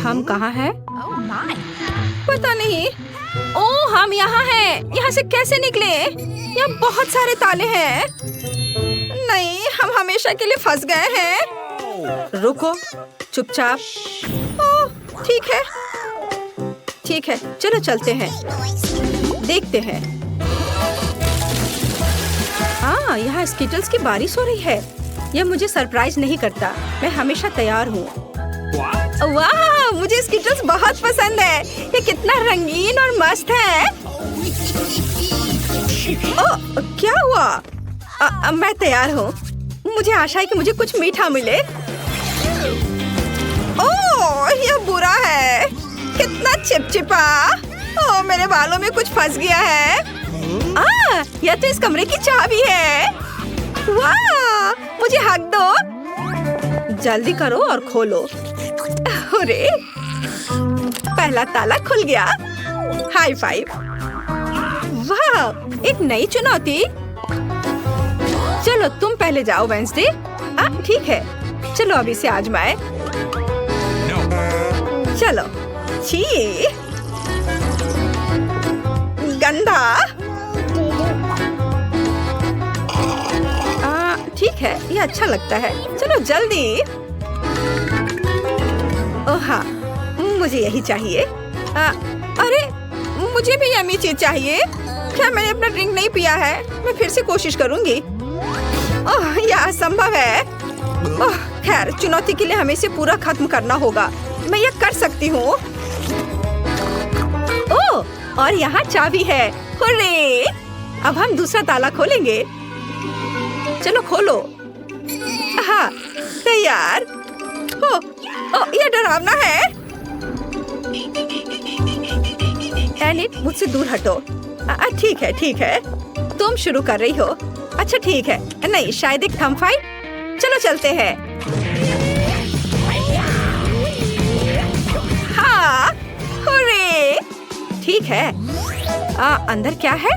हम कहाँ हैं? पता नहीं। ओह, हम यहाँ हैं। यहाँ से कैसे निकले? यहाँ बहुत सारे ताले हैं। नहीं, हम हमेशा के लिए फंस गए हैं। रुको, चुपचाप। ओह, ठीक है, ठीक है, चलो चलते हैं, देखते हैं। हाँ, यहाँ स्किटल्स की बारिश हो रही है। यह मुझे सरप्राइज नहीं करता। मैं हमेशा तैयार हूँ। वाह, मुझे स्किटल्स बहुत पसंद है। ये कितना रंगीन और मस्त है। ओह, क्या हुआ? मैं तैयार हूँ। मुझे आशा है कि मुझे कुछ मीठा मिले। ओह, यह बुरा है। कितना चिपचिपा। ओह, मेरे बालों में कुछ फंस गया है। यह तो इस कमरे की चाबी है। वाह, मुझे हक दो। जल्दी करो और खोलो। अरे, पहला ताला खुल गया। High five. वाह, एक नई चुनौती। चलो तुम पहले जाओ वेंसडे। ठीक है, चलो अभी से आजमाए। चलो। छी, गंदा। ठीक है, ये अच्छा लगता है। चलो जल्दी। ओह हाँ, मुझे यही चाहिए। अरे, मुझे भी यम्मी चीज चाहिए। क्या मैंने अपना ड्रिंक नहीं पिया है? मैं फिर से कोशिश करूंगी। ओह, यह असंभव है। ओह, खैर, चुनौती के लिए हमें इसे पूरा खत्म करना होगा। मैं यह कर सकती हूँ। ओह, और यहाँ चाबी है। हुर्रे! अब हम दूसरा ताला खोलेंगे। चलो खोलो। हाँ, तैयार। ओह, यह डरावना है। एलिट, मुझसे दूर हटो। ठीक है, ठीक है। तुम शुरू कर रही हो। अच्छा ठीक है। नहीं, शायद एक थंब फाइट। चलो चलते हैं। हाँ, हुर्रे! ठीक है। अंदर क्या है?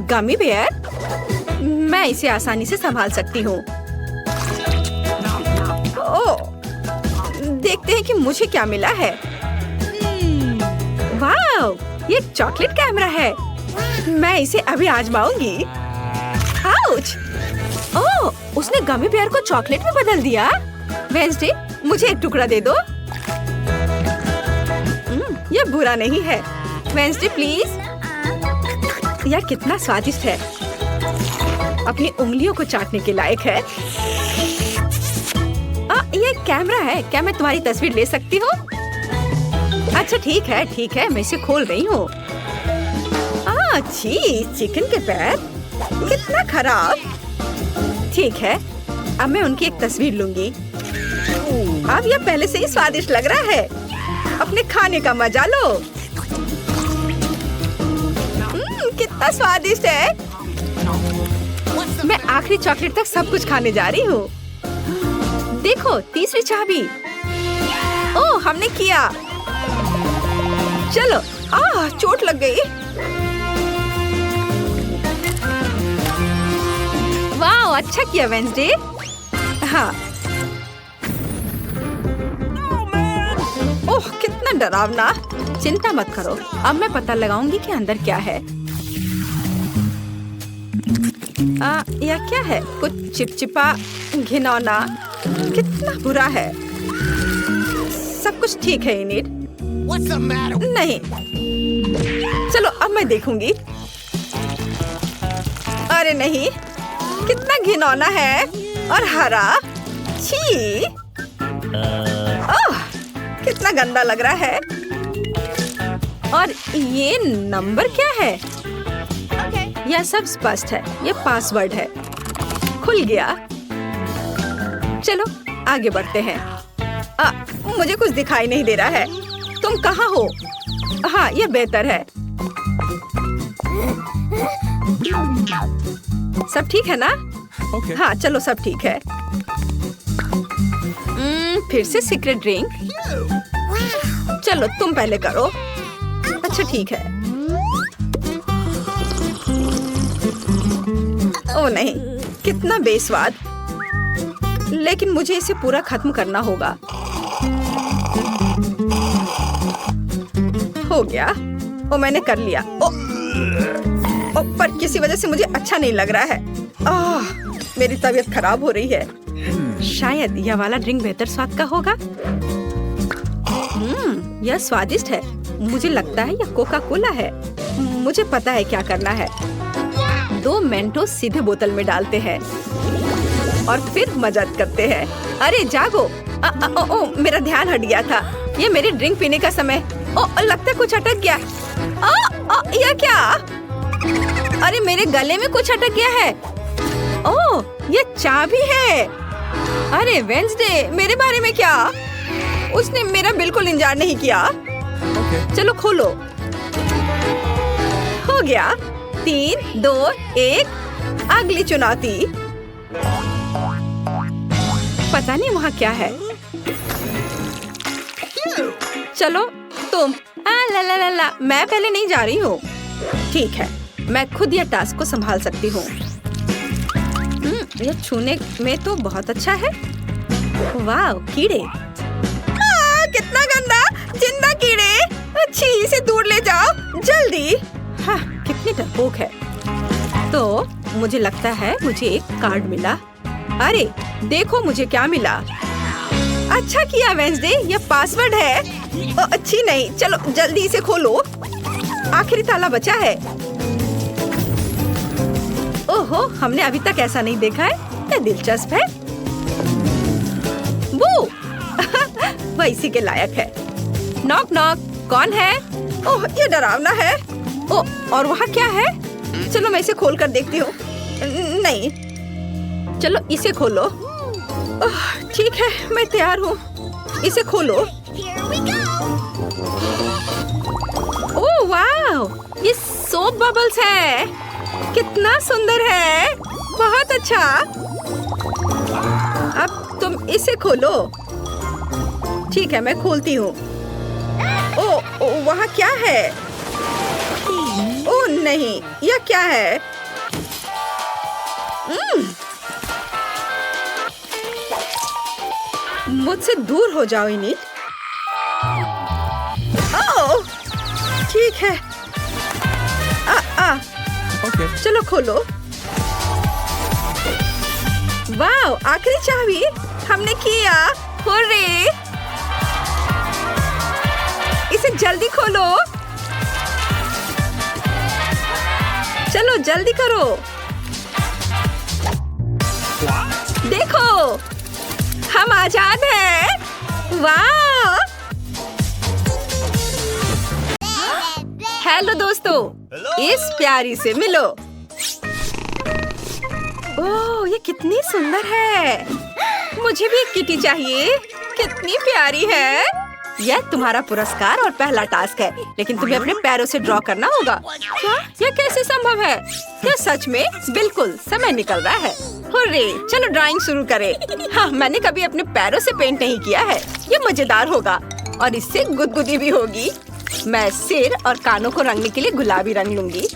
Gummy bear. मैं इसे आसानी से संभाल सकती हूँ। ओह, देखते हैं कि मुझे क्या मिला है। वाह, ये चॉकलेट कैमरा है। मैं इसे अभी आजमाऊंगी। आउच! ओह, उसने गमी बेयर को चॉकलेट में बदल दिया। वेंसडे, मुझे एक टुकड़ा दे दो। यह बुरा नहीं है। Wednesday please. यह कितना स्वादिष्ट है। अपनी उंगलियों को चाटने के लायक है। ये कैमरा है। क्या मैं तुम्हारी तस्वीर ले सकती हूँ? अच्छा ठीक है, ठीक है, मैं इसे खोल रही हूँ। छी, चिकन के पैर, कितना खराब। ठीक है, अब मैं उनकी एक तस्वीर लूंगी। अब यह पहले से ही स्वादिष्ट लग रहा है। अपने खाने का मजा लो। कितना स्वादिष्ट है। मैं आखिरी चॉकलेट तक सब कुछ खाने जा रही हूँ। देखो, तीसरी चाबी। ओह, हमने किया। चलो। चोट लग गई। वाह, अच्छा किया वेंसडे। हाँ। ओह, कितना डरावना। चिंता मत करो, अब मैं पता लगाऊंगी कि अंदर क्या है। यह क्या है? कुछ चिपचिपा, घिनौना। कितना बुरा है। सब कुछ ठीक है इनिट। नहीं, चलो अब मैं देखूंगी। अरे नहीं, कितना घिनौना है और हरा। छी! ओह, कितना गंदा लग रहा है। और ये नंबर क्या है? यह सब स्पष्ट है। यह पासवर्ड है। खुल गया। चलो आगे बढ़ते हैं। मुझे कुछ दिखाई नहीं दे रहा है। तुम कहाँ हो? हाँ, यह बेहतर है। सब ठीक है ना? हाँ, चलो सब ठीक है। फिर से सीक्रेट ड्रिंक। चलो तुम पहले करो। अच्छा ठीक है। ओह नहीं, कितना बेस्वाद। लेकिन मुझे इसे पूरा खत्म करना होगा। हो गया। ओ मैंने कर लिया। पर किसी वजह से मुझे अच्छा नहीं लग रहा है। मेरी तबीयत खराब हो रही है। शायद यह वाला ड्रिंक बेहतर स्वाद का होगा। यह स्वादिष्ट है। मुझे लगता है यह कोका कोला है। मुझे पता है क्या करना है। 2 मेंटोस सीधे बोतल में डालते हैं और फिर मजाक करते हैं। अरे जागो। मेरा ध्यान हट गया था। ये मेरी ड्रिंक पीने का समय। लगता है कुछ अटक गया। यह क्या? अरे मेरे गले में कुछ अटक गया है। ये चाबी है। अरे वेंसडे, मेरे बारे में क्या? उसने मेरा बिल्कुल इंतजार नहीं किया। चलो खोलो। हो गया। 3, 2, 1। अगली चुनौती। पता नहीं वहाँ क्या है। चलो तुम। ला, मैं पहले नहीं जा रही हूँ। ठीक है, मैं खुद यह टास्क को संभाल सकती हूँ। यह छूने में तो बहुत अच्छा है। वाह, कीड़े। कितना गंदा, जिंदा कीड़े। अच्छी, इसे दूर ले जाओ जल्दी। हाँ, कितनी डरपोक है। तो मुझे लगता है मुझे एक कार्ड मिला। अरे देखो मुझे क्या मिला। अच्छा किया वेंसडे, यह पासवर्ड है। अच्छी नहीं, चलो जल्दी इसे खोलो। आखिरी ताला बचा है। ओहो, हमने अभी तक ऐसा नहीं देखा है। यह दिलचस्प है। वो वह इसी के लायक है। नॉक नॉक, कौन है? ओह, ये डरावना है। और वहाँ क्या है? चलो मैं इसे खोल कर देखती हूँ। नहीं, चलो इसे खोलो। ठीक है, मैं तैयार हूँ। इसे खोलो। ओह वाह, ये सोप बबल्स है। कितना सुंदर है। बहुत अच्छा। अब तुम इसे खोलो। ठीक है, मैं खोलती हूँ। ओ, वहाँ क्या है? ओह नहीं, यह क्या है? मुझसे दूर हो जाओ इनिट। ओह, ठीक है। Okay. चलो खोलो। वाह, आखिरी चाबी हमने किया। हुर्रे! इसे जल्दी खोलो। चलो जल्दी करो। देखो, हम आजाद हैं। वाह! हेलो दोस्तों, इस प्यारी से मिलो। ओह, ये कितनी सुंदर है। मुझे भी एक किटी चाहिए। कितनी प्यारी है। यह तुम्हारा पुरस्कार और पहला टास्क है, लेकिन तुम्हें अपने पैरों से ड्रॉ करना होगा। क्या? यह कैसे संभव है? क्या सच में? बिल्कुल, समय निकल रहा है। हुर्रे, चलो ड्राइंग शुरू करें। हाँ, मैंने कभी अपने पैरों से पेंट नहीं किया है। ये मजेदार होगा और इससे गुदगुदी भी होगी। मैं सिर और कानों को रंगने के लिए गुलाबी रंग लूंगी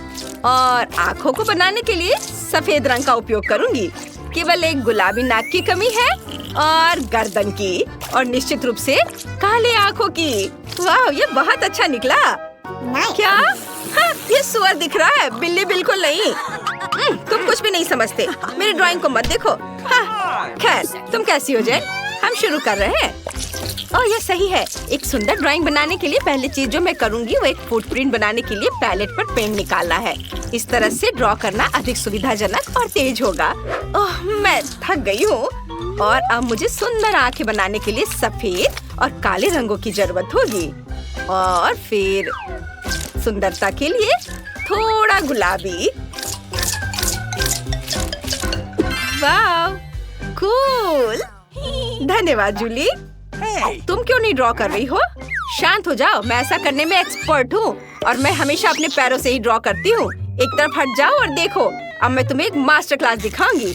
और आँखों को बनाने के लिए सफेद रंग का उपयोग करूंगी। केवल एक गुलाबी नाक की कमी है और गर्दन की, और निश्चित रूप से काले आँखों की। वाह, ये बहुत अच्छा निकला। क्या? हाँ, ये सुअर दिख रहा है, बिल्ली बिल्कुल नहीं। तुम कुछ भी नहीं समझते। मेरी ड्राइंग को मत देखो। हाँ, खैर, तुम कैसी हो जाए, हम शुरू कर रहे हैं। ओह, यह सही है। एक सुंदर ड्राइंग बनाने के लिए पहली चीज जो मैं करूंगी वो एक फुटप्रिंट बनाने के लिए पैलेट पर पेंट निकालना है। इस तरह से ड्रॉ करना अधिक सुविधाजनक और तेज होगा। ओह, मैं थक गई हूँ और अब मुझे सुंदर आंखें बनाने के लिए सफेद और काले रंगों की जरूरत होगी, और फिर सुंदरता के लिए थोड़ा गुलाबी। वाह, कूल। धन्यवाद जूली। तुम क्यों नहीं ड्रॉ कर रही हो? शांत हो जाओ, मैं ऐसा करने में एक्सपर्ट हूँ और मैं हमेशा अपने पैरों से ही ड्रॉ करती हूँ। एक तरफ हट जाओ और देखो, अब मैं तुम्हें एक मास्टर क्लास दिखाऊंगी।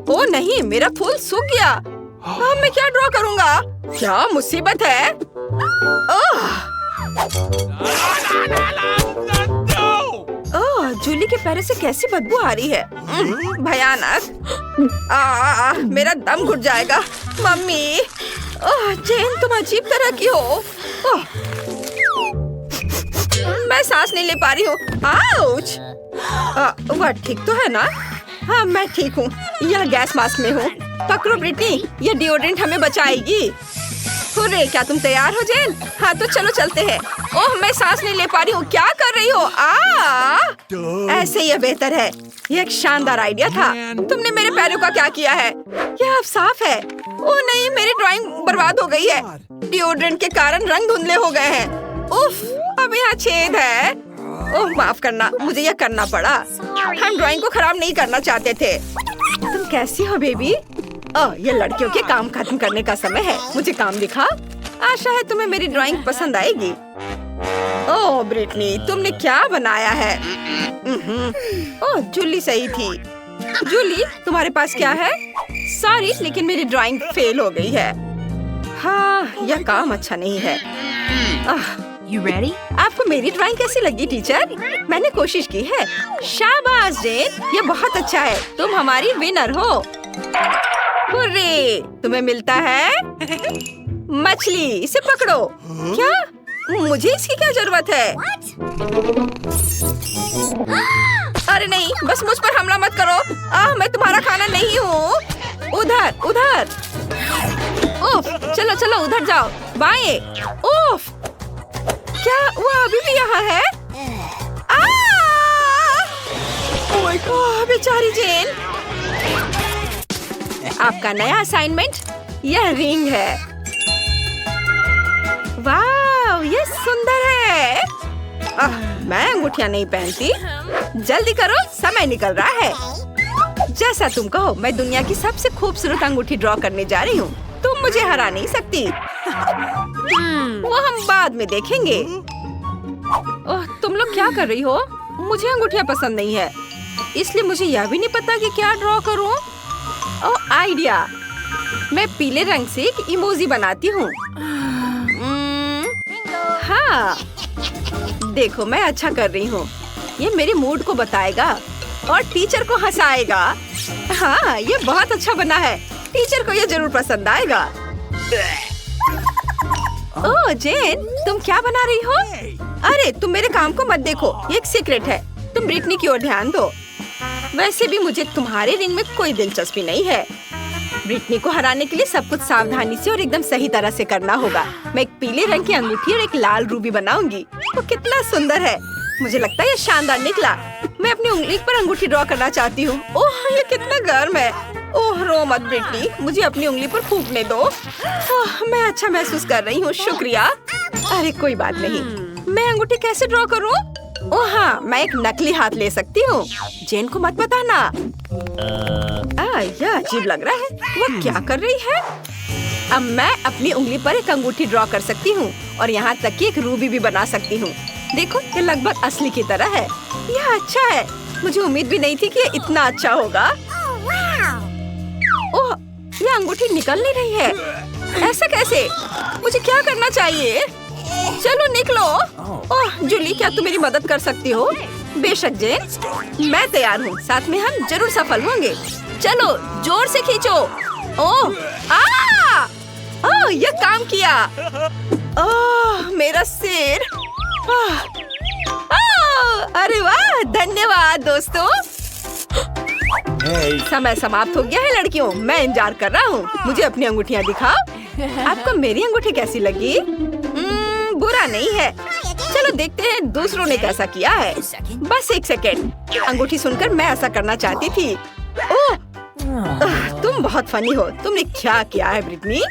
ओह नहीं, मेरा फूल सूख गया। अब मैं क्या ड्रॉ करूँगा? क्या मुसीबत है। ओह, जूली के पैरों से कैसी बदबू आ रही है। भयानक। मेरा दम घुट जाएगा। मम्मी, जेन तुम अजीब तरह की हो। मैं सांस नहीं ले पा रही हूँ। आउच। वह ठीक तो है ना? हाँ मैं ठीक हूँ। यह गैस मास्क में हूँ। पकड़ो ब्रिटनी, यह डिओड्रेंट हमें बचाएगी। हुर्रे, क्या तुम तैयार हो जेन? हाँ तो चलो चलते हैं। ओह मैं सांस नहीं ले पा रही हूँ। क्या कर रही हो? ऐसे ही बेहतर है। यह एक शानदार आइडिया था। तुमने मेरे पैरों का क्या किया है? यह अब साफ है। ओह नहीं, मेरी ड्राइंग बर्बाद हो गई है। डिओड्रेंट के कारण रंग धुंधले हो गए हैं। उफ, अब यहाँ छेद है। ओह माफ करना, मुझे यह करना पड़ा। हम ड्राइंग को खराब नहीं करना चाहते थे। तुम कैसी हो बेबी? ये लड़कियों के काम खत्म करने का समय है। मुझे काम दिखा। आशा है तुम्हें मेरी ड्राइंग पसंद आएगी। ओह ब्रिटनी, तुमने क्या बनाया है? ओह जूली सही थी। जूली, तुम्हारे पास क्या है? सॉरी, लेकिन मेरी ड्राइंग फेल हो गई है। हाँ, यह काम अच्छा नहीं है। You ready? आपको मेरी ड्राइंग कैसी लगी टीचर? मैंने कोशिश की है। शाबाश जेन, ये बहुत अच्छा है। तुम हमारी विनर हो। हुर्रे, तुम्हें मिलता है मछली। इसे पकड़ो। क्या? मुझे इसकी क्या जरूरत है? अरे नहीं, बस मुझ पर हमला मत करो। मैं तुम्हारा खाना नहीं हूँ। उधर उधर। उफ, चलो चलो उधर जाओ। बाएं। उफ, क्या वो अभी भी यहाँ है? ओह बेचारी जेन। आपका नया असाइनमेंट यह रिंग है। वाह, ये सुंदर है। मैं अंगूठियां नहीं पहनती। जल्दी करो, समय निकल रहा है। जैसा तुम कहो, मैं दुनिया की सबसे खूबसूरत अंगूठी ड्रॉ करने जा रही हूँ। तुम मुझे हरा नहीं सकती। वो हम बाद में देखेंगे। ओह, तुम लोग क्या कर रही हो? मुझे अंगूठियां पसंद नहीं है, इसलिए मुझे यह भी नहीं पता कि क्या ड्रॉ करूं। ओह आइडिया, मैं पीले रंग से एक इमोजी बनाती हूँ। हाँ, देखो मैं अच्छा कर रही हूँ। ये मेरे मूड को बताएगा और टीचर को हंसाएगा। हाँ, ये बहुत अच्छा बना है। टीचर को ये जरूर पसंद आएगा। ओह जेन, तुम क्या बना रही हो? अरे तुम मेरे काम को मत देखो, ये एक सीक्रेट है। तुम ब्रिटनी की ओर ध्यान दो। वैसे भी मुझे तुम्हारे रिंग में कोई दिलचस्पी नहीं है। ब्रिटनी को हराने के लिए सब कुछ सावधानी से और एकदम सही तरह से करना होगा। मैं एक पीले रंग की अंगूठी और एक लाल रूबी बनाऊंगी। वो कितना सुंदर है। मुझे लगता है ये शानदार निकला। मैं अपनी उंगली पर अंगूठी ड्रॉ करना चाहती हूँ। ओह ये कितना गर्म है। ओह रो मत ब्रिटनी, मुझे अपनी उंगली पर फूंकने दो। मैं अच्छा महसूस कर रही हूँ, शुक्रिया। अरे कोई बात नहीं। मैं अंगूठी कैसे ड्रॉ करूँ? ओह हाँ, मैं एक नकली हाथ ले सकती हूँ। जेन को मत बताना। यह अजीब लग रहा है। वो क्या कर रही है? अब मैं अपनी उंगली पर एक अंगूठी ड्रॉ कर सकती हूँ और यहाँ तक कि एक रूबी भी बना सकती हूँ। देखो, ये लगभग असली की तरह है। यह अच्छा है। मुझे उम्मीद भी नहीं थी कि ये इतना अच्छा होगा। ओह, ये अंगूठी निकल नहीं रही है। ऐसा कैसे? मुझे क्या करना चाहिए? चलो निकलो। ओह जूली, क्या तुम मेरी मदद कर सकती हो? बेशक जेन, मैं तैयार हूँ। साथ में हम जरूर सफल होंगे। चलो जोर से खींचो। ओह यह काम किया। ओह मेरा सिर। अरे वाह, धन्यवाद दोस्तों। समय समाप्त हो गया है लड़कियों। मैं इंतजार कर रहा हूँ। मुझे अपनी अंगूठियाँ दिखाओ। आपको मेरी अंगूठी कैसी लगी? बुरा नहीं है। चलो देखते हैं दूसरों ने कैसा किया है। बस एक सेकेंड। अंगूठी सुनकर मैं ऐसा करना चाहती थी। ओह तुम बहुत फनी हो। तुमने क्या किया है ब्रिटनी?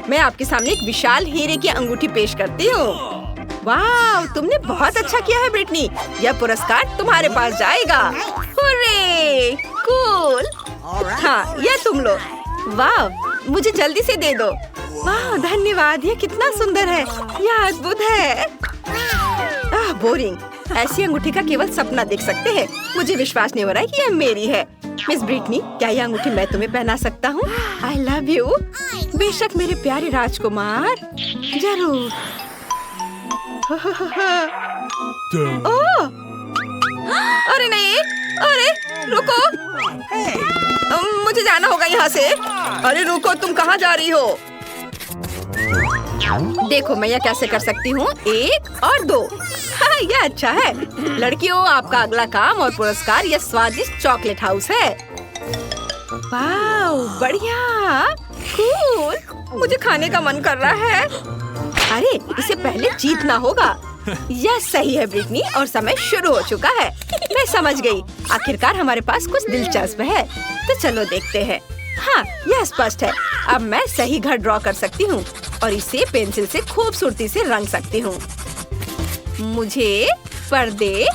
मैं आपके सामने एक विशाल हीरे की अंगूठी पेश करती हूँ। वाह, तुमने बहुत अच्छा किया है ब्रिटनी। यह पुरस्कार तुम्हारे पास जाएगा। Hurray, cool. हाँ, यह तुम लो। वाह, मुझे जल्दी से दे दो। वाह धन्यवाद, ये कितना सुंदर है। यह अद्भुत है। बोरिंग। ऐसी अंगूठी का केवल सपना देख सकते हैं। मुझे विश्वास नहीं हो रहा है कि यह मेरी है। मिस ब्रिटनी, क्या यह अंगूठी मैं तुम्हें पहना सकता हूँ? I love you. बेशक मेरे प्यारे राजकुमार, जरूर। ओह अरे नहीं, अरे रुको, मुझे जाना होगा यहाँ से। अरे रुको, तुम कहाँ जा रही हो? देखो मैं यह कैसे कर सकती हूँ, 1 और 2। हाँ यह अच्छा है। लड़कियों, आपका अगला काम और पुरस्कार यह स्वादिष्ट चॉकलेट हाउस है। वाह बढ़िया, कूल, मुझे खाने का मन कर रहा है। अरे इसे पहले जीतना होगा। यह सही है ब्रिटनी, और समय शुरू हो चुका है। मैं समझ गई, आखिरकार हमारे पास कुछ दिलचस्प है। तो चलो देखते हैं। हाँ यह स्पष्ट है। अब मैं सही घर ड्रॉ कर सकती हूँ और इसे पेंसिल से खूबसूरती से रंग सकती हूँ। मुझे पर्दे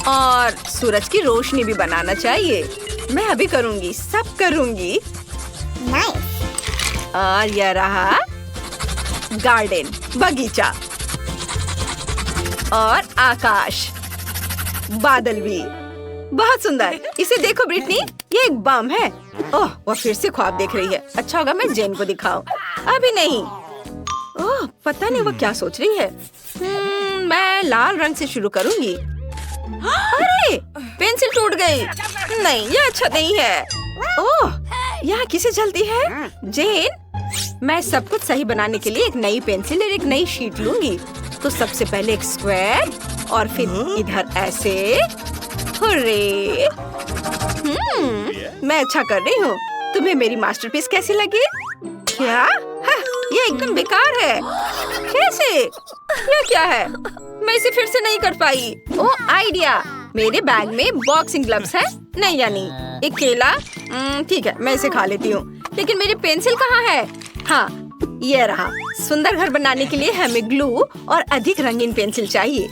और सूरज की रोशनी भी बनाना चाहिए। मैं अभी करूँगी, सब करूँगी। और यह रहा गार्डन, बगीचा और आकाश, बादल भी। बहुत सुंदर। इसे देखो ब्रिटनी, ये एक बम है। ओह, वह फिर से ख्वाब देख रही है। अच्छा होगा मैं जेन को दिखाऊं। अभी नहीं। ओह, पता नहीं वह क्या सोच रही है। मैं लाल रंग से शुरू करूंगी। अरे, पेंसिल टूट गई। नहीं, यह अच्छा नहीं है। ओह, यहाँ किसे जल्दी है? जेन, मैं सब कुछ सही बनाने के लिए एक नई पेंसिल और एक नई शीट लूंगी। तो सबसे पहले एक स्क्वायर और फिर इधर ऐसे। हुर्रे! मैं अच्छा कर रही हूँ। तुम्हें मेरी मास्टरपीस कैसी लगी? क्या? हाँ, ये एकदम बेकार है। कैसे? ये क्या है? मैं इसे फिर से नहीं कर पाई। ओह आइडिया! मेरे बैग में बॉक्सिंग ग्लव्स है। नहीं यानी एक केला। ठीक है, मैं इसे खा लेती हूँ। लेकिन मेरी पेंसिल कहाँ है? हाँ, ये रहा। सुंदर घर बनाने के लिए हमें ग्लू और अधिक रंगीन पेंसिल चाहिए।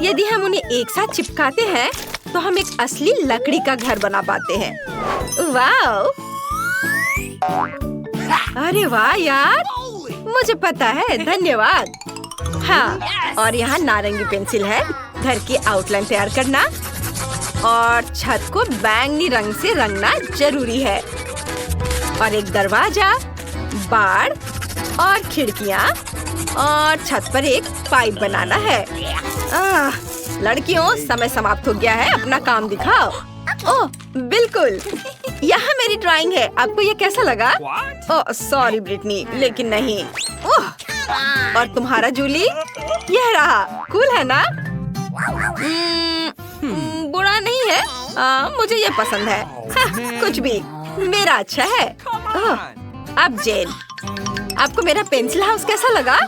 यदि हम उन्हें एक साथ चिपकाते हैं तो हम एक असली लकड़ी का घर बना पाते हैं। वाह! अरे वाह यार, मुझे पता है, धन्यवाद। हाँ, और यहाँ नारंगी पेंसिल है। घर की आउटलाइन तैयार करना और छत को बैंगनी रंग से रंगना जरूरी है। और एक दरवाजा, बाड़ और खिड़कियाँ और छत पर एक पाइप बनाना है। लड़कियों, समय समाप्त हो गया है। अपना काम दिखाओ। ओह बिल्कुल, यहाँ मेरी ड्राइंग है। आपको ये कैसा लगा? ओह सॉरी ब्रिटनी, लेकिन नहीं। ओह, और तुम्हारा जूली? यह रहा। कूल है ना? बुरा नहीं है। मुझे ये पसंद है। हाँ, कुछ भी, मेरा अच्छा है। अब जेन, आपको मेरा पेंसिल हाउस कैसा लगा?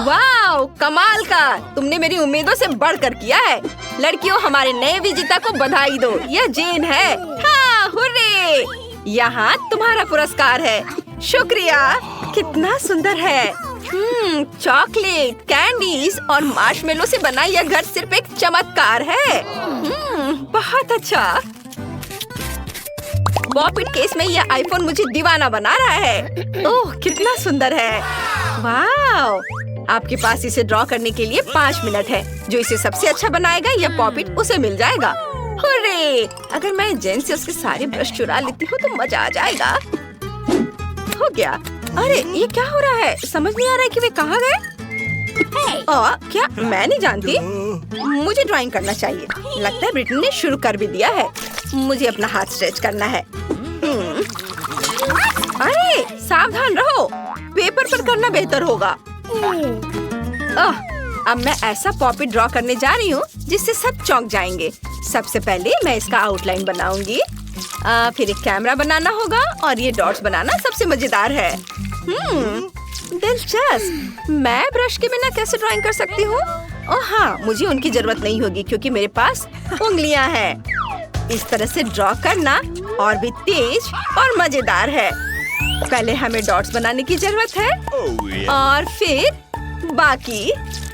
वाह, कमाल का! तुमने मेरी उम्मीदों से बढ़कर किया है। लड़कियों, हमारे नए विजेता को बधाई दो। यह जेन है। हाँ, हुर्रे! यहाँ तुम्हारा पुरस्कार है। शुक्रिया। कितना सुंदर है। चॉकलेट, कैंडीज और मार्शमेलो से बना यह घर सिर्फ एक चमत्कार है। बहुत अच्छा। पॉपिट केस में यह आईफोन मुझे दीवाना बना रहा है। ओह कितना सुंदर है। वाह! आपके पास इसे ड्रॉ करने के लिए 5 मिनट है। जो इसे सबसे अच्छा बनाएगा यह पॉपिट उसे मिल जाएगा। हुर्रे! अगर मैं जेन से उसके सारे ब्रश चुरा लेती हूँ तो मजा आ जाएगा। हो गया। अरे ये क्या हो रहा है? समझ नहीं आ रहा है कि वे कहाँ गए। क्या मैं नहीं जानती। मुझे ड्राइंग करना चाहिए। लगता है ब्रिटनी ने शुरू कर भी दिया है। मुझे अपना हाथ स्ट्रेच करना है। अरे सावधान रहो, पेपर पर करना बेहतर होगा। अब मैं ऐसा पॉपिट ड्रॉ करने जा रही हूँ जिससे सब चौंक जाएंगे। सबसे पहले मैं इसका आउटलाइन बनाऊंगी। फिर एक कैमरा बनाना होगा और ये डॉट्स बनाना सबसे मजेदार है। दिलचस्प। मैं ब्रश के बिना कैसे ड्राइंग कर सकती हूँ? ओह हाँ, मुझे उनकी जरूरत नहीं होगी क्योंकि मेरे पास उंगलियां हैं। इस तरह से ड्रॉ करना और भी तेज और मजेदार है। पहले हमें डॉट्स बनाने की जरूरत है और फिर बाकी।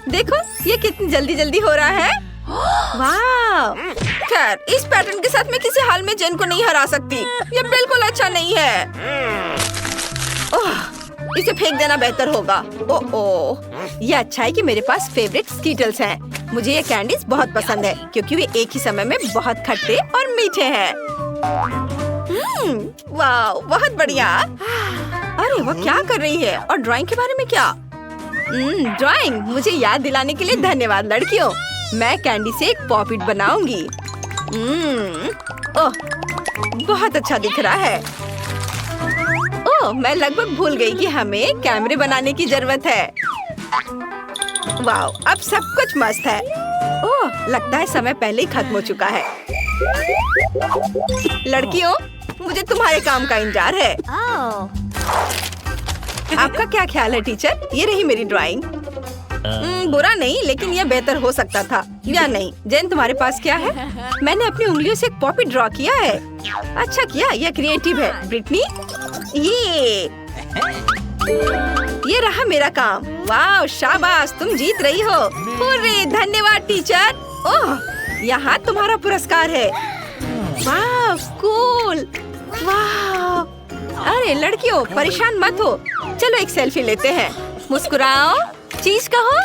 देखो ये कितनी जल्दी जल्दी हो रहा है। वाह! खैर, इस पैटर्न के साथ मैं किसी हाल में जेन को नहीं हरा सकती। ये बिल्कुल अच्छा नहीं है। ओह, इसे फेंक देना बेहतर होगा। ओह, ये अच्छा है कि मेरे पास फेवरेट स्कीटल्स हैं। मुझे ये कैंडीज बहुत पसंद है क्योंकि वे एक ही समय में बहुत खट्टे और मीठे हैं। वाह, बहुत बढ़िया। अरे वो क्या कर रही है? और ड्राइंग के बारे में क्या? ड्राइंग मुझे याद दिलाने के लिए धन्यवाद लड़कियों। मैं कैंडी से एक पॉपिट बनाऊंगी। ओह, बहुत अच्छा दिख रहा है। ओह, मैं लगभग भूल गई कि हमें कैमरे बनाने की जरूरत है। वाओ, अब सब कुछ मस्त है। ओह, लगता है समय पहले ही खत्म हो चुका है। लड़कियों, मुझे तुम्हारे काम का इंतजार है। आपका क्या ख्याल है टीचर? ये रही मेरी ड्राइंग। बुरा नहीं, लेकिन यह बेहतर हो सकता था या नहीं। जेन, तुम्हारे पास क्या है? मैंने अपनी उंगलियों से एक पॉपी ड्रॉ किया है। अच्छा किया, यह क्रिएटिव है। ब्रिटनी, ये रहा मेरा काम। वाह, शाबाश, तुम जीत रही हो। हुर्रे, धन्यवाद टीचर। ओह, यहाँ तुम्हारा पुरस्कार है। वाह, कूल। वाह, अरे लड़कियों, परेशान मत हो। चलो एक सेल्फी लेते हैं। मुस्कुराओ, चीज कहो।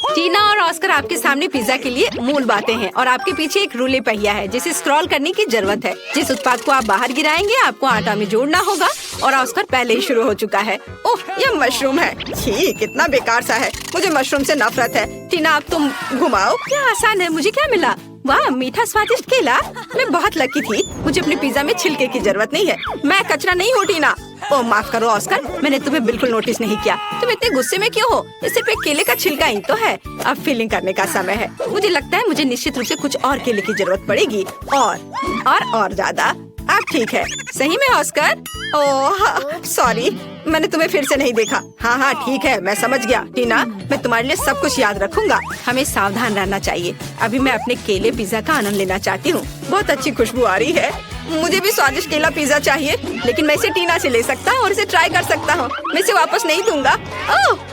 टीना और ऑस्कर आपके सामने पिज्जा के लिए मूल बातें हैं और आपके पीछे एक रूले पहिया है जिसे स्क्रॉल करने की जरूरत है। जिस उत्पाद को आप बाहर गिराएंगे आपको आटा में जोड़ना होगा और ऑस्कर पहले ही शुरू हो चुका है। ओह, ये मशरूम है। छी, कितना बेकार सा है। मुझे मशरूम से नफरत है। टीना, अब तुम घुमाओ। क्या आसान है। मुझे क्या मिला? वाह, मीठा स्वादिष्ट केला। मैं बहुत लकी थी। मुझे अपने पिज्जा में छिलके की जरूरत नहीं है। मैं कचरा नहीं हूँ टीना। ओह, माफ करो ऑस्कर, मैंने तुम्हें बिल्कुल नोटिस नहीं किया। तुम इतने गुस्से में क्यों हो? ये सिर्फ एक केले का छिलका ही तो है। अब फीलिंग करने का समय है। मुझे लगता है मुझे निश्चित रूप से कुछ और केले की जरूरत पड़ेगी और ज्यादा। आप ठीक है? सही में ऑस्कर? ओह सॉरी, मैंने तुम्हें फिर से नहीं देखा। हाँ, ठीक है, मैं समझ गया। टीना, मैं तुम्हारे लिए सब कुछ याद रखूंगा। हमें सावधान रहना चाहिए। अभी मैं अपने केले पिज्जा का आनंद लेना चाहती हूँ। बहुत अच्छी खुशबू आ रही है। मुझे भी स्वादिष्ट केला पिज्जा चाहिए, लेकिन मैं इसे टीना से ले सकता हूँ और इसे ट्राई कर सकता हूँ। मैं इसे वापस नहीं दूंगा।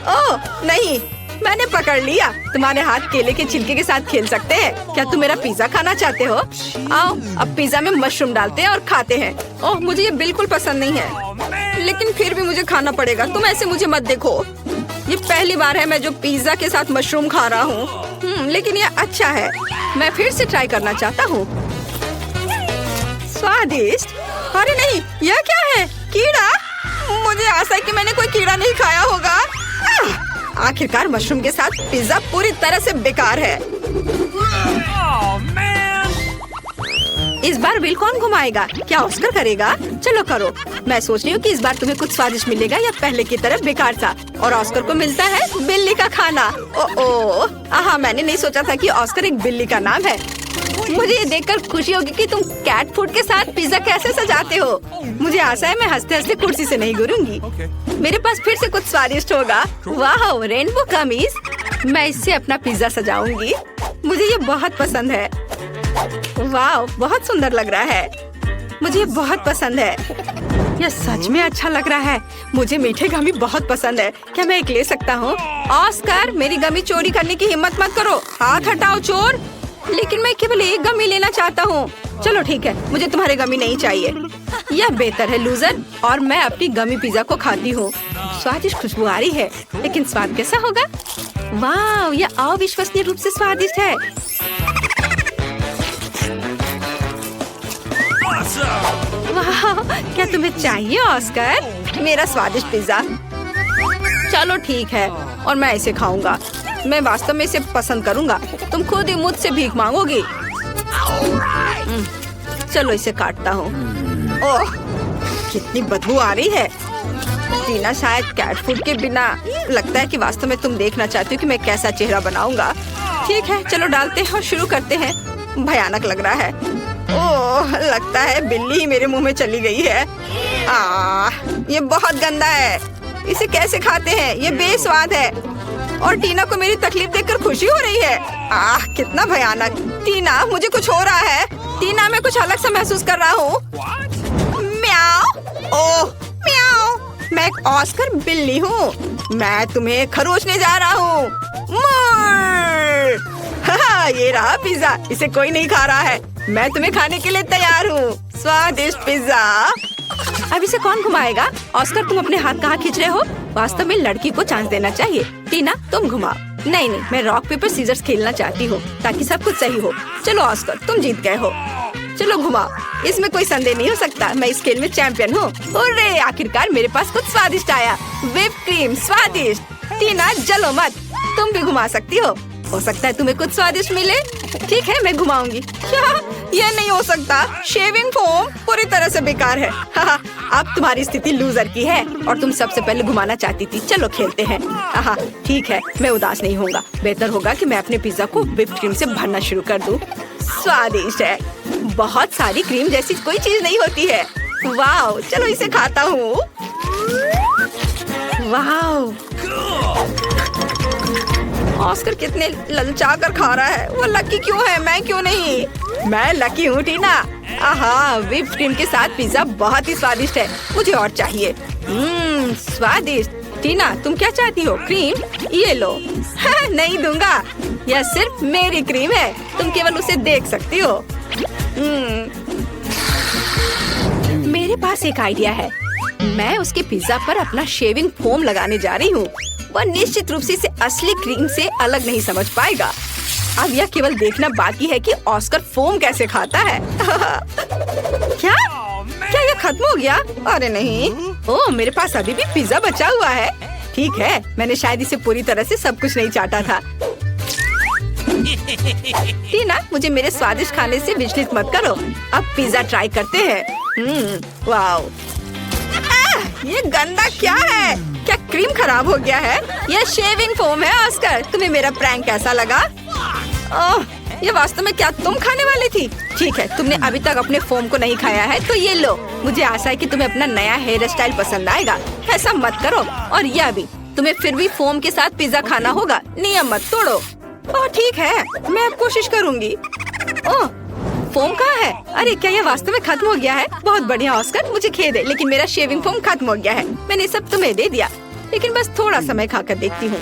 ओह नहीं, मैंने पकड़ लिया। तुम्हारे हाथ केले के छिलके के साथ खेल सकते हैं। क्या तुम मेरा पिज्जा खाना चाहते हो? आओ, अब पिज्जा में मशरूम डालते हैं और खाते हैं। ओह, मुझे ये बिल्कुल पसंद नहीं है, लेकिन फिर भी मुझे खाना पड़ेगा। तुम ऐसे मुझे मत देखो। ये पहली बार है मैं जो पिज्जा के साथ मशरूम खा रहा हूँ। लेकिन ये अच्छा है। मैं फिर से ट्राई करना चाहता हूँ। स्वादिष्ट। अरे नहीं, यह क्या है? कीड़ा? मुझे आशा है कि मैंने कोई कीड़ा नहीं खाया होगा। आखिरकार मशरूम के साथ पिज्जा पूरी तरह से बेकार है। इस बार व्हील कौन घुमाएगा? क्या ऑस्कर करेगा? चलो करो। मैं सोच रही हूँ कि इस बार तुम्हें कुछ स्वादिष्ट मिलेगा या पहले की तरह बेकार सा। और ऑस्कर को मिलता है बिल्ली का खाना। ओह, मैंने नहीं सोचा था कि ऑस्कर एक बिल्ली का नाम है। मुझे ये देखकर खुशी होगी कि तुम कैट फूड के साथ पिज्जा कैसे सजाते हो। मुझे आशा है मैं हंसते हंसते कुर्सी से नहीं गिरूंगी। मेरे पास फिर से कुछ स्वादिष्ट होगा। वाह, रेनबो कमीज। मैं इससे अपना पिज्जा सजाऊंगी। मुझे ये बहुत पसंद है। वाह, बहुत सुंदर लग रहा है। मुझे ये बहुत पसंद है। यह सच में अच्छा लग रहा है। मुझे मीठे गमी बहुत पसंद है। क्या मैं एक ले सकता हूँ? ऑस्कर, मेरी गमी चोरी करने की हिम्मत मत करो। हाथ हटाओ चोर। लेकिन मैं केवल एक गमी लेना चाहता हूँ। चलो ठीक है, मुझे तुम्हारे गमी नहीं चाहिए। यह बेहतर है लूजर। और मैं अपनी गमी पिज्जा को खाती हूँ। स्वादिष्ट खुशबू आ रही है, लेकिन स्वाद कैसा होगा? वाह, यह अविश्वसनीय रूप से स्वादिष्ट है। वाह, क्या तुम्हें चाहिए ऑस्कर? मेरा स्वादिष्ट पिज्जा। चलो ठीक है, और मैं इसे खाऊंगा। मैं वास्तव में इसे पसंद करूंगा। तुम खुद ही मुझसे भीख मांगोगी। चलो इसे काटता हूँ। ओह, कितनी बदबू आ रही है। टीना, शायद कैट फूड के बिना लगता है कि वास्तव में तुम देखना चाहती हो कि मैं कैसा चेहरा बनाऊंगा। ठीक है, चलो डालते हैं और शुरू करते हैं। भयानक लग रहा है। ओह, लगता है बिल्ली ही मेरे मुंह में चली गई है। ये बहुत गंदा है। इसे कैसे खाते हैं? ये बेस्वाद है। और टीना को मेरी तकलीफ देखकर खुशी हो रही है। कितना भयानक। टीना, मुझे कुछ हो रहा है। टीना, मैं कुछ अलग सा महसूस कर रहा हूँ। म्याओ। ओह, म्याओ। मैं एक ऑस्कर बिल्ली हूँ। मैं तुम्हें खरोचने जा रहा हूँ। ये रहा पिज्जा। इसे कोई नहीं खा रहा है। मैं तुम्हें खाने के लिए तैयार हूँ। स्वादिष्ट पिज्जा। अब इसे कौन घुमाएगा? ऑस्कर, तुम अपने हाथ कहाँ खींच रहे हो? वास्तव में लड़की को चांस देना चाहिए। टीना, तुम घुमाओ। नहीं, मैं रॉक पेपर सीजर्स खेलना चाहती हूँ ताकि सब कुछ सही हो। चलो ऑस्कर, तुम जीत गए हो। चलो घुमाओ। इसमें कोई संदेह नहीं हो सकता। मैं इस खेल में चैंपियन हूँ। हुर्रे, आखिरकार मेरे पास कुछ स्वादिष्ट आया। व्हिप क्रीम स्वादिष्ट। टीना, जलो मत। तुम भी घुमा सकती हो। हो सकता है तुम्हें कुछ स्वादिष्ट मिले। ठीक है, मैं घुमाऊंगी। क्या? यह नहीं हो सकता। शेविंग फोम पूरी तरह से बेकार है। अब तुम्हारी स्थिति लूजर की है और तुम सबसे पहले घुमाना चाहती थी। चलो खेलते हैं। ठीक है, मैं उदास नहीं होगा। बेहतर होगा कि मैं अपने पिज्जा को व्हिप्ड क्रीम से भरना शुरू कर दूं। स्वादिष्ट है। बहुत सारी क्रीम जैसी कोई चीज नहीं होती है। वाह, चलो इसे खाता हूँ। वाह, ऑस्कर कितने ललचा कर खा रहा है। वो लकी क्यों है, मैं क्यों नहीं? मैं लकी हूँ टीना। आहा, व्हिप्ड क्रीम के साथ पिज्जा बहुत ही स्वादिष्ट है। मुझे और चाहिए। स्वादिष्ट। टीना, तुम क्या चाहती हो? क्रीम? ये लो। नहीं दूंगा, यह सिर्फ मेरी क्रीम है। तुम केवल उसे देख सकती हो। मेरे पास एक आइडिया है। मैं उसके पिज्जा पर अपना शेविंग फोम लगाने जा रही हूँ। वह निश्चित रूप से इसे असली क्रीम से अलग नहीं समझ पाएगा। अब यह केवल देखना बाकी है कि ऑस्कर फोम कैसे खाता है। क्या यह खत्म हो गया? अरे नहीं। ओह, मेरे पास अभी भी पिज्जा बचा हुआ है। ठीक है, मैंने शायद इसे पूरी तरह से सब कुछ नहीं चाटा था। टीना, मुझे मेरे स्वादिष्ट खाने से विचलित मत करो। अब पिज्जा ट्राई करते हैं। वाओ, ये गंदा क्या है? क्या क्रीम खराब हो गया है? यह शेविंग फोम है। ऑस्कर, तुम्हें मेरा प्रैंक कैसा लगा? ओह, ये वास्तव में क्या तुम खाने वाली थी? ठीक है, तुमने अभी तक अपने फोम को नहीं खाया है तो ये लो। मुझे आशा है कि तुम्हें अपना नया हेयर स्टाइल पसंद आएगा। ऐसा मत करो। और यह भी, तुम्हें फिर भी फोम के साथ पिज्जा खाना होगा। नियम मत तोड़ो। ओह ठीक है, मैं अब कोशिश करूँगी। ओह, फोम कहाँ है? अरे क्या यह वास्तव में खत्म हो गया है? बहुत बढ़िया ऑस्कर, मुझे खेद है लेकिन मेरा शेविंग फोम खत्म हो गया है। मैंने सब तुम्हें दे दिया, लेकिन बस थोड़ा समय खाकर देखती हूँ।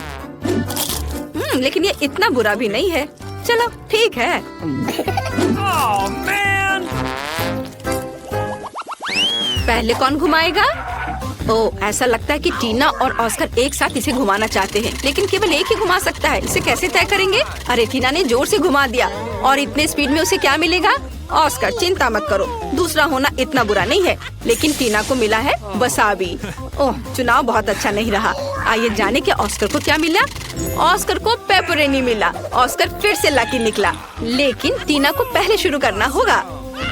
लेकिन ये इतना बुरा भी नहीं है। चलो ठीक है। पहले कौन घुमाएगा? ओह, ऐसा लगता है कि टीना और ऑस्कर एक साथ इसे घुमाना चाहते हैं, लेकिन केवल एक ही घुमा सकता है। इसे कैसे तय करेंगे? अरे टीना ने जोर से घुमा दिया और इतने स्पीड में उसे क्या मिलेगा? ऑस्कर, चिंता मत करो, दूसरा होना इतना बुरा नहीं है। लेकिन टीना को मिला है वसाबी। ओह, चुनाव बहुत अच्छा नहीं रहा। आइए जाने कि ऑस्कर को क्या मिला। ऑस्कर को पेपरोनी मिला। ऑस्कर फिर से लकी निकला, लेकिन टीना को पहले शुरू करना होगा।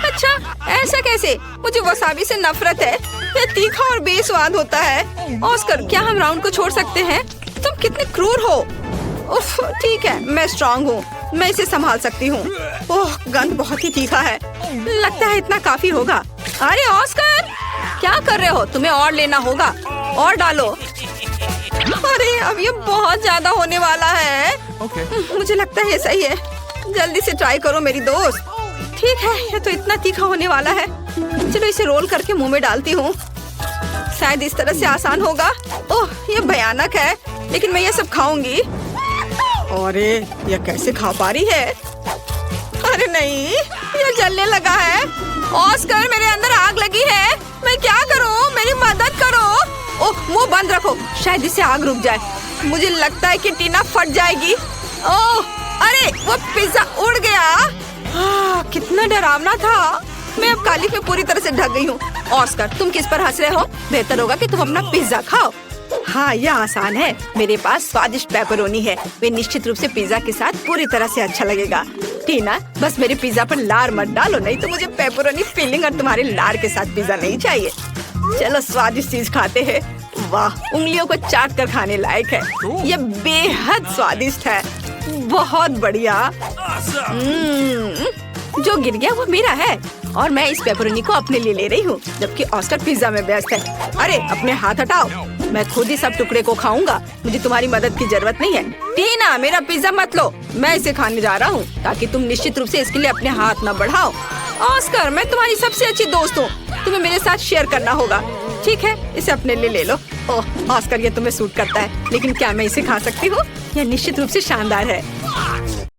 अच्छा, ऐसा कैसे? मुझे वसाबी से नफरत है। यह तीखा और बेस्वाद होता है। ऑस्कर, क्या हम राउंड को छोड़ सकते हैं? तुम कितने क्रूर हो। उफ, ठीक है, मैं स्ट्रांग हूँ, मैं इसे संभाल सकती हूँ। ओह, गंध बहुत ही तीखा है। लगता है इतना काफी होगा। अरे ऑस्कर, क्या कर रहे हो? तुम्हें और लेना होगा। और डालो। अरे अब ये बहुत ज्यादा होने वाला है। मुझे लगता है सही है। जल्दी से ट्राई करो मेरी दोस्त। ठीक है, ये तो इतना तीखा होने वाला है। चलो इसे रोल करके मुंह में डालती हूँ। शायद इस तरह से आसान होगा। ओह, ये भयानक है, लेकिन मैं ये सब खाऊंगी। अरे ये कैसे खा पा रही है? अरे नहीं, ये जलने लगा है। ऑस्कर, मेरे अंदर आग लगी है। मैं क्या करूँ? मेरी मदद करो। ओह, मुंह बंद रखो, शायद इससे आग रुक जाए। मुझे लगता है कि टीना फट जाएगी। ओह, अरे वो पिज्जा उड़ गया। कितना डरावना था। मैं अब कालिख में पूरी तरह से ढक गई हूँ। ऑस्कर, तुम किस पर हंस रहे हो? बेहतर होगा कि तुम अपना पिज्जा खाओ। हाँ, यह आसान है। मेरे पास स्वादिष्ट पेपरोनी है। वे निश्चित रूप से पिज्जा के साथ पूरी तरह से अच्छा लगेगा। टीना, बस मेरे पिज्जा पर लार मत डालो, नहीं तो मुझे पेपरोनी फिलिंग और तुम्हारे लार के साथ पिज्जा नहीं चाहिए। चलो स्वादिष्ट चीज खाते हैं। वाह, उंगलियों को चाट कर खाने लायक है। यह बेहद स्वादिष्ट है। बहुत बढ़िया। जो गिर गया वो मेरा है और मैं इस पेपरोनी को अपने लिए ले रही हूँ, जबकि ऑस्कर पिज्जा में व्यस्त है। अरे अपने हाथ हटाओ, मैं खुद ही सब टुकड़े को खाऊंगा। मुझे तुम्हारी मदद की जरूरत नहीं है। टीना, मेरा पिज्जा मत लो, मैं इसे खाने जा रहा हूँ, ताकि तुम निश्चित रूप से इसके लिए अपने हाथ न बढ़ाओ। ऑस्कर, मैं तुम्हारी सबसे अच्छी दोस्त हूँ, तुम्हें मेरे साथ शेयर करना होगा। ठीक है, इसे अपने लिए ले लो। ओह ऑस्कर, ये तुम्हें सूट करता है, लेकिन क्या मैं इसे खा सकती हूँ? यह निश्चित रूप से शानदार है।